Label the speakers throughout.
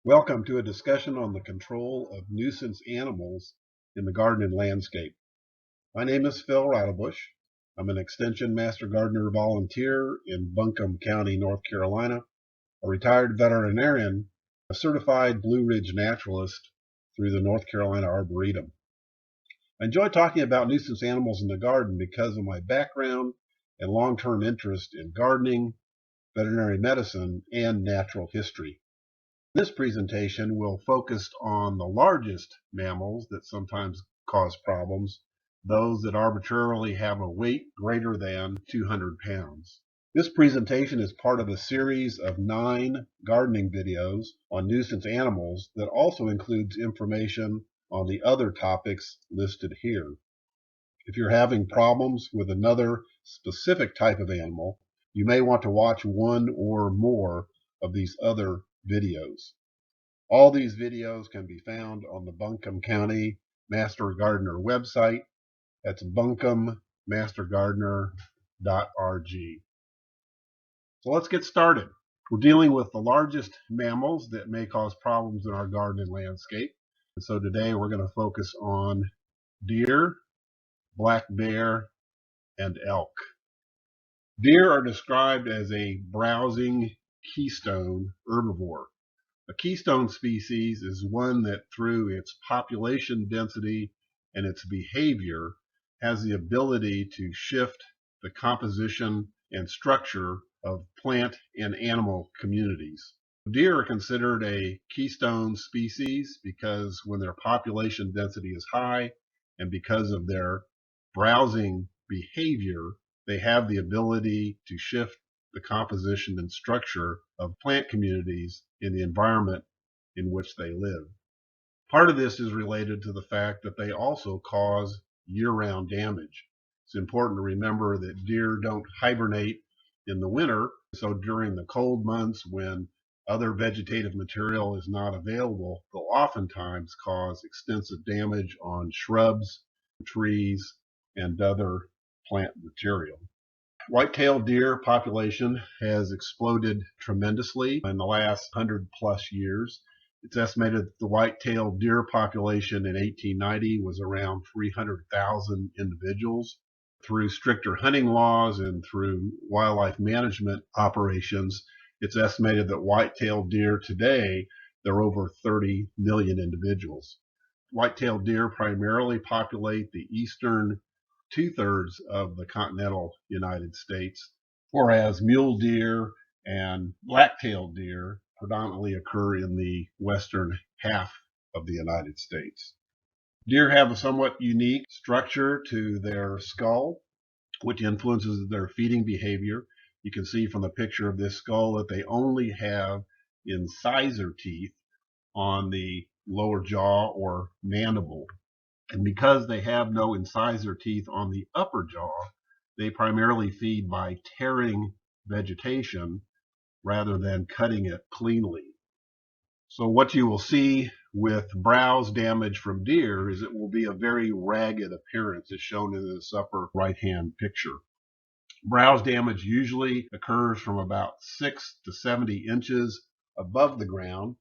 Speaker 1: Welcome to a discussion on the control of nuisance animals in the garden and landscape. My name is Phil Radebush. I'm an Extension Master Gardener volunteer in Buncombe County, North Carolina, a retired veterinarian, a certified Blue Ridge naturalist through the North Carolina Arboretum. I enjoy talking about nuisance animals in the garden because of my background and long-term interest in gardening, veterinary medicine, and natural history. This presentation will focus on the largest mammals that sometimes cause problems, those that arbitrarily have a weight greater than 200 pounds. This presentation is part of a series of 9 gardening videos on nuisance animals that also includes information on the other topics listed here. If you're having problems with another specific type of animal, you may want to watch one or more of these other videos. All these videos can be found on the Buncombe County Master Gardener website. That's buncombe-mastergardener.org. So let's get started. We're dealing with the largest mammals that may cause problems in our garden and landscape. And so today we're going to focus on deer, black bear, and elk. Deer are described as a browsing keystone herbivore. A keystone species is one that through its population density and its behavior has the ability to shift the composition and structure of plant and animal communities. Deer are considered a keystone species because when their population density is high and because of their browsing behavior, they have the ability to shift the composition and structure of plant communities in the environment in which they live. Part of this is related to the fact that they also cause year-round damage. It's important to remember that deer don't hibernate in the winter, so during the cold months when other vegetative material is not available, they'll oftentimes cause extensive damage on shrubs, trees, and other plant material. White-tailed deer population has exploded tremendously in the last 100 plus years. It's estimated that the white-tailed deer population in 1890 was around 300,000 individuals. Through stricter hunting laws and through wildlife management operations, it's estimated that white-tailed deer today, there are over 30 million individuals. White-tailed deer primarily populate the eastern two-thirds of the continental United States, whereas mule deer and black-tailed deer predominantly occur in the western half of the United States. Deer have a somewhat unique structure to their skull, which influences their feeding behavior. You can see from the picture of this skull that they only have incisor teeth on the lower jaw or mandible. And because they have no incisor teeth on the upper jaw, they primarily feed by tearing vegetation rather than cutting it cleanly. So what you will see with browse damage from deer is it will be a very ragged appearance as shown in this upper right-hand picture. Browse damage usually occurs from about 6 to 70 inches above the ground,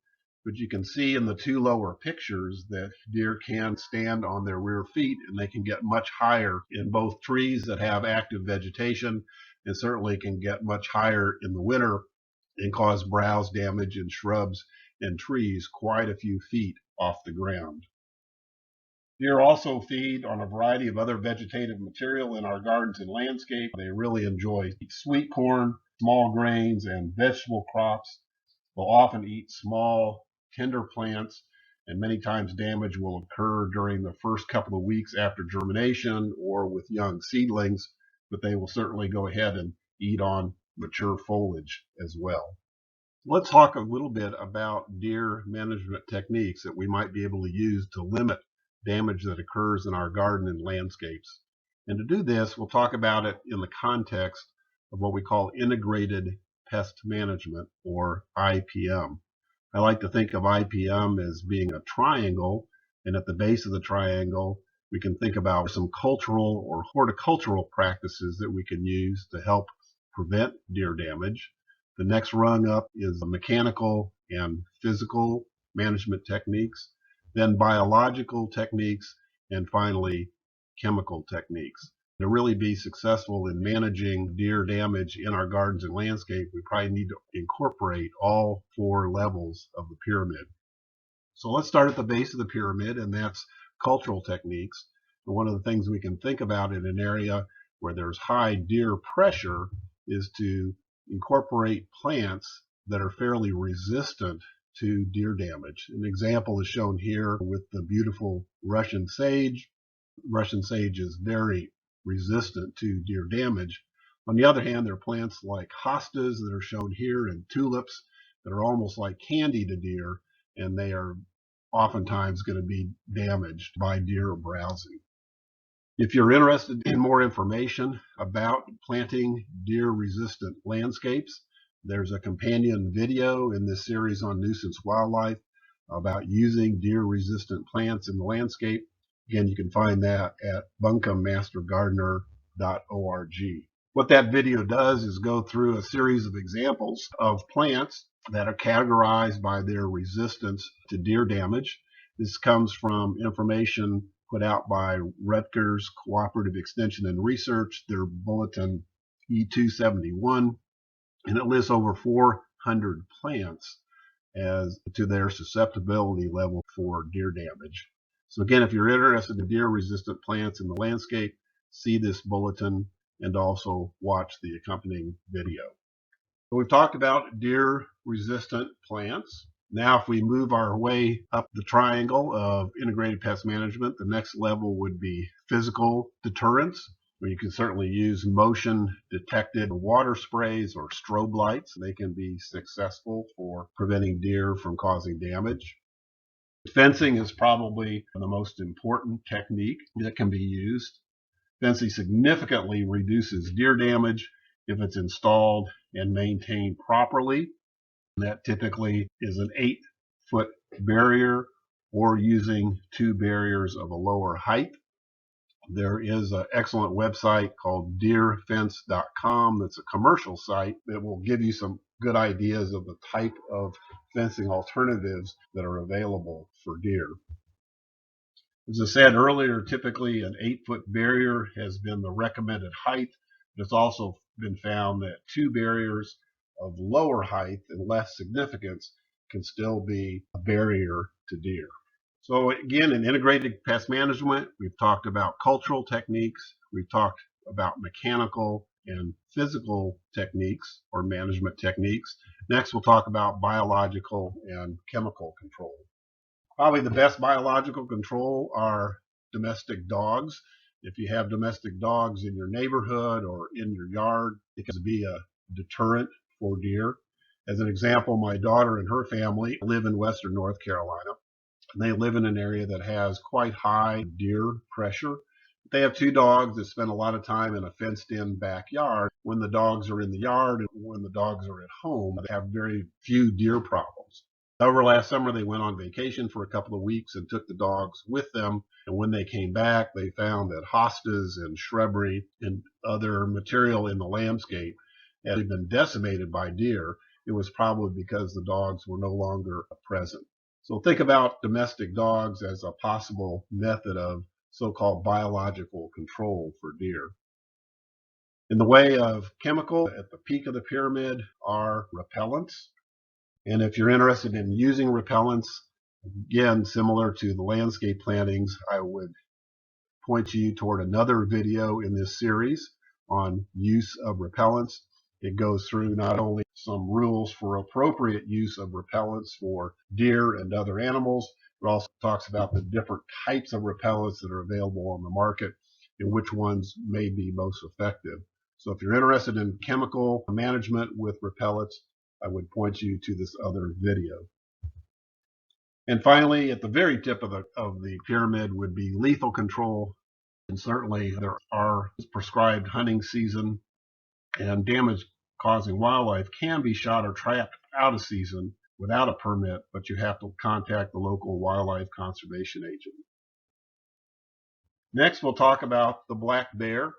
Speaker 1: but you can see in the two lower pictures that deer can stand on their rear feet and they can get much higher in both trees that have active vegetation and certainly can get much higher in the winter and cause browse damage in shrubs and trees quite a few feet off the ground. Deer also feed on a variety of other vegetative material in our gardens and landscape. They really enjoy sweet corn, small grains, and vegetable crops. They'll often eat small, tender plants, and many times damage will occur during the first couple of weeks after germination or with young seedlings, but they will certainly go ahead and eat on mature foliage as well. Let's talk a little bit about deer management techniques that we might be able to use to limit damage that occurs in our garden and landscapes. And to do this, we'll talk about it in the context of what we call integrated pest management, or IPM. I like to think of IPM as being a triangle, and at the base of the triangle, we can think about some cultural or horticultural practices that we can use to help prevent deer damage. The next rung up is the mechanical and physical management techniques, then biological techniques, and finally chemical techniques. To really be successful in managing deer damage in our gardens and landscape, we probably need to incorporate all 4 levels of the pyramid. So let's start at the base of the pyramid, and that's cultural techniques. And one of the things we can think about in an area where there's high deer pressure is to incorporate plants that are fairly resistant to deer damage. An example is shown here with the beautiful Russian sage. Russian sage is very resistant to deer damage. On the other hand, there are plants like hostas that are shown here and tulips that are almost like candy to deer, and they are oftentimes going to be damaged by deer browsing. If you're interested in more information about planting deer-resistant landscapes, there's a companion video in this series on nuisance wildlife about using deer-resistant plants in the landscape. Again, you can find that at buncombemastergardener.org. What that video does is go through a series of examples of plants that are categorized by their resistance to deer damage. This comes from information put out by Rutgers Cooperative Extension and Research, their bulletin E271, and it lists over 400 plants as to their susceptibility level for deer damage. So again, if you're interested in deer-resistant plants in the landscape, see this bulletin and also watch the accompanying video. So we've talked about deer-resistant plants. Now, if we move our way up the triangle of integrated pest management, the next level would be physical deterrence, where you can certainly use motion-detected water sprays or strobe lights. They can be successful for preventing deer from causing damage. Fencing is probably the most important technique that can be used. Fencing significantly reduces deer damage if it's installed and maintained properly. That typically is an 8-foot barrier or using 2 barriers of a lower height. There is an excellent website called deerfence.com that's a commercial site that will give you some good ideas of the type of fencing alternatives that are available for deer. As I said earlier, typically an 8-foot barrier has been the recommended height, but it's also been found that 2 barriers of lower height and less significance can still be a barrier to deer. So again, in integrated pest management, we've talked about cultural techniques, we've talked about mechanical and physical techniques or management techniques. Next, we'll talk about biological and chemical control. Probably the best biological control are domestic dogs. If you have domestic dogs in your neighborhood or in your yard, it can be a deterrent for deer. As an example, my daughter and her family live in western North Carolina. And they live in an area that has quite high deer pressure. They have 2 dogs that spend a lot of time in a fenced-in backyard. When the dogs are in the yard and when the dogs are at home, they have very few deer problems. However, last summer they went on vacation for a couple of weeks and took the dogs with them. And when they came back, they found that hostas and shrubbery and other material in the landscape had been decimated by deer. It was probably because the dogs were no longer present. So think about domestic dogs as a possible method of so-called biological control for deer. In the way of chemical, at the peak of the pyramid are repellents. And if you're interested in using repellents, again, similar to the landscape plantings, I would point you toward another video in this series on use of repellents. It goes through not only some rules for appropriate use of repellents for deer and other animals, but also talks about the different types of repellents that are available on the market and which ones may be most effective. So if you're interested in chemical management with repellents, I would point you to this other video. And finally, at the very tip of the pyramid would be lethal control. And certainly there are prescribed hunting season, and damage-causing wildlife can be shot or trapped out of season without a permit, but you have to contact the local wildlife conservation agent. Next, we'll talk about the black bear.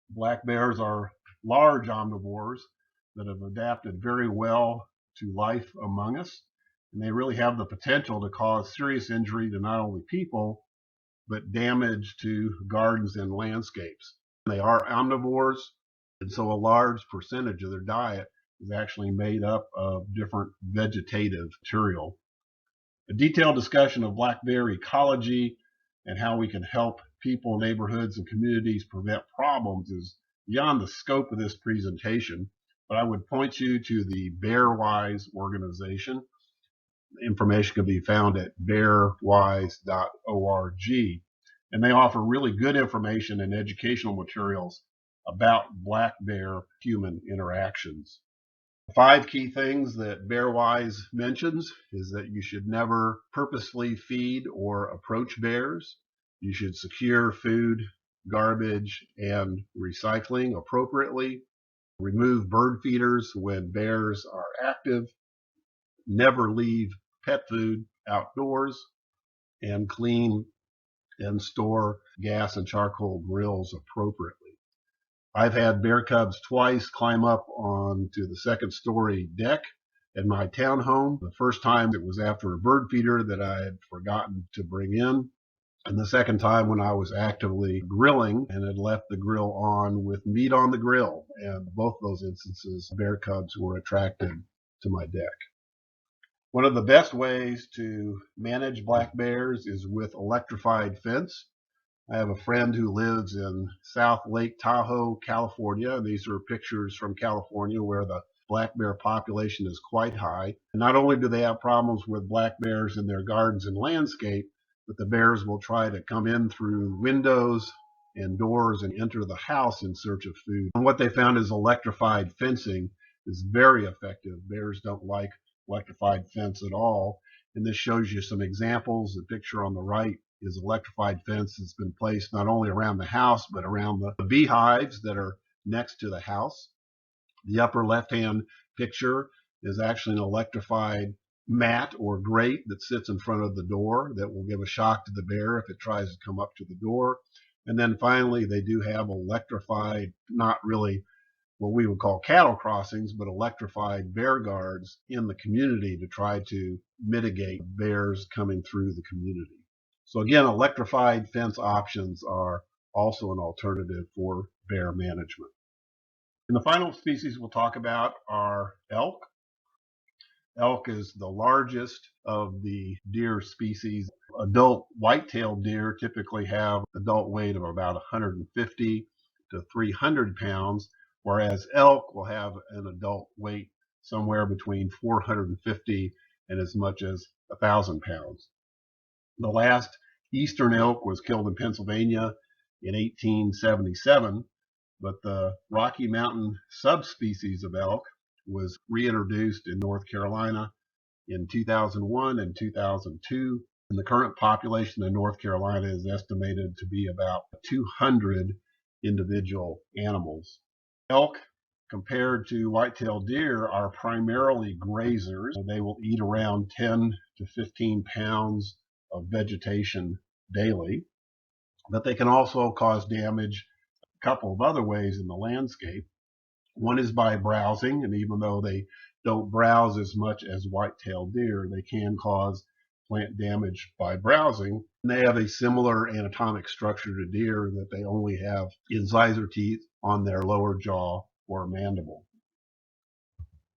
Speaker 1: Black bears are large omnivores that have adapted very well to life among us. and they really have the potential to cause serious injury to not only people, but damage to gardens and landscapes. They are omnivores, and so a large percentage of their diet is actually made up of different vegetative material. A detailed discussion of black bear ecology and how we can help people, neighborhoods, and communities prevent problems is beyond the scope of this presentation, but I would point you to the BearWise organization. Information can be found at bearwise.org, and they offer really good information and educational materials about black bear human interactions. 5 key things that BearWise mentions is that you should never purposely feed or approach bears. You should secure food, garbage, and recycling appropriately. Remove bird feeders when bears are active. Never leave pet food outdoors. And clean and store gas and charcoal grills appropriately. I've had bear cubs twice climb up onto the second story deck at my townhome. The first time it was after a bird feeder that I had forgotten to bring in, and the second time when I was actively grilling and had left the grill on with meat on the grill. And both those instances, bear cubs were attracted to my deck. One of the best ways to manage black bears is with electrified fence. I have a friend who lives in South Lake Tahoe, California. These are pictures from California where the black bear population is quite high. Not only do they have problems with black bears in their gardens and landscape, but the bears will try to come in through windows and doors and enter the house in search of food. And what they found is electrified fencing is very effective. Bears don't like electrified fence at all. And this shows you some examples. The picture on the right is electrified fence that's been placed not only around the house, but around the beehives that are next to the house. The upper left-hand picture is actually an electrified mat or grate that sits in front of the door that will give a shock to the bear if it tries to come up to the door. And then finally, they do have electrified, not really what we would call cattle crossings, but electrified bear guards in the community to try to mitigate bears coming through the community. So again, electrified fence options are also an alternative for bear management. And the final species we'll talk about are elk. Elk is the largest of the deer species. Adult white-tailed deer typically have adult weight of about 150 to 300 pounds, whereas elk will have an adult weight somewhere between 450 and as much as 1,000 pounds. The last eastern elk was killed in Pennsylvania in 1877, but the Rocky Mountain subspecies of elk was reintroduced in North Carolina in 2001 and 2002. And the current population in North Carolina is estimated to be about 200 individual animals. Elk, compared to white-tailed deer, are primarily grazers. They will eat around 10 to 15 pounds of vegetation daily, but they can also cause damage a couple of other ways in the landscape. One is by browsing, and even though they don't browse as much as white-tailed deer, they can cause plant damage by browsing. And they have a similar anatomic structure to deer that they only have incisor teeth on their lower jaw or mandible.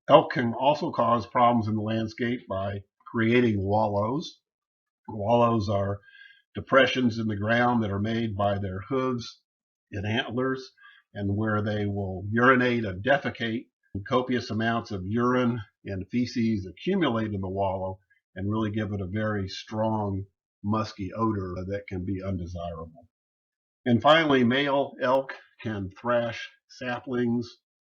Speaker 1: Elk can also cause problems in the landscape by creating wallows. Wallows are depressions in the ground that are made by their hooves and antlers, and where they will urinate and defecate. And copious amounts of urine and feces accumulate in the wallow and really give it a very strong, musky odor that can be undesirable. And finally, male elk can thrash saplings,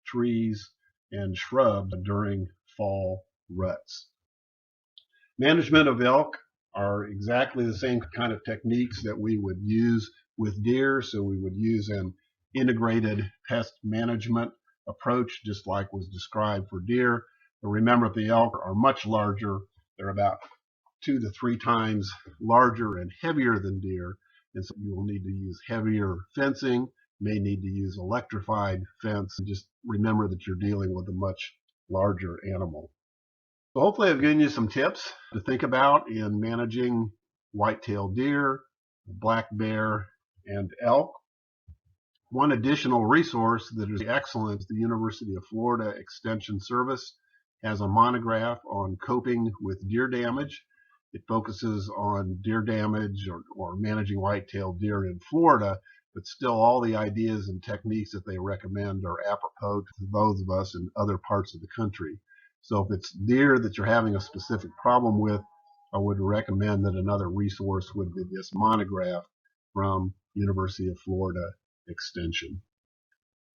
Speaker 1: trees, and shrubs during fall ruts. Management of elk are exactly the same kind of techniques that we would use with deer. So we would use an integrated pest management approach, just like was described for deer. But remember, the elk are much larger. They're about 2 to 3 times larger and heavier than deer. And so you will need to use heavier fencing, may need to use electrified fence. And just remember that you're dealing with a much larger animal. So hopefully I've given you some tips to think about in managing white-tailed deer, black bear, and elk. One additional resource that is excellent is the University of Florida Extension Service has a monograph on coping with deer damage. It focuses on deer damage or managing white-tailed deer in Florida, but still all the ideas and techniques that they recommend are apropos to those of us in other parts of the country. So if it's deer that you're having a specific problem with, I would recommend that another resource would be this monograph from University of Florida Extension.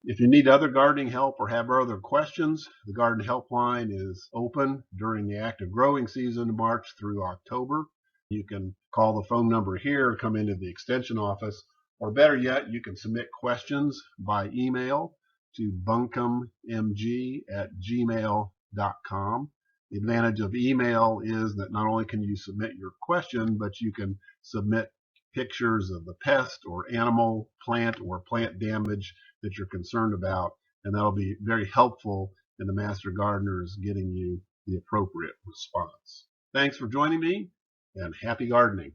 Speaker 1: If you need other gardening help or have other questions, the garden helpline is open during the active growing season, March through October. You can call the phone number here, come into the extension office, or better yet, you can submit questions by email to buncombmg@gmail.com. The advantage of email is that not only can you submit your question, but you can submit pictures of the pest or animal, plant, or plant damage that you're concerned about, and that'll be very helpful in the master gardeners getting you the appropriate response. Thanks for joining me, and happy gardening.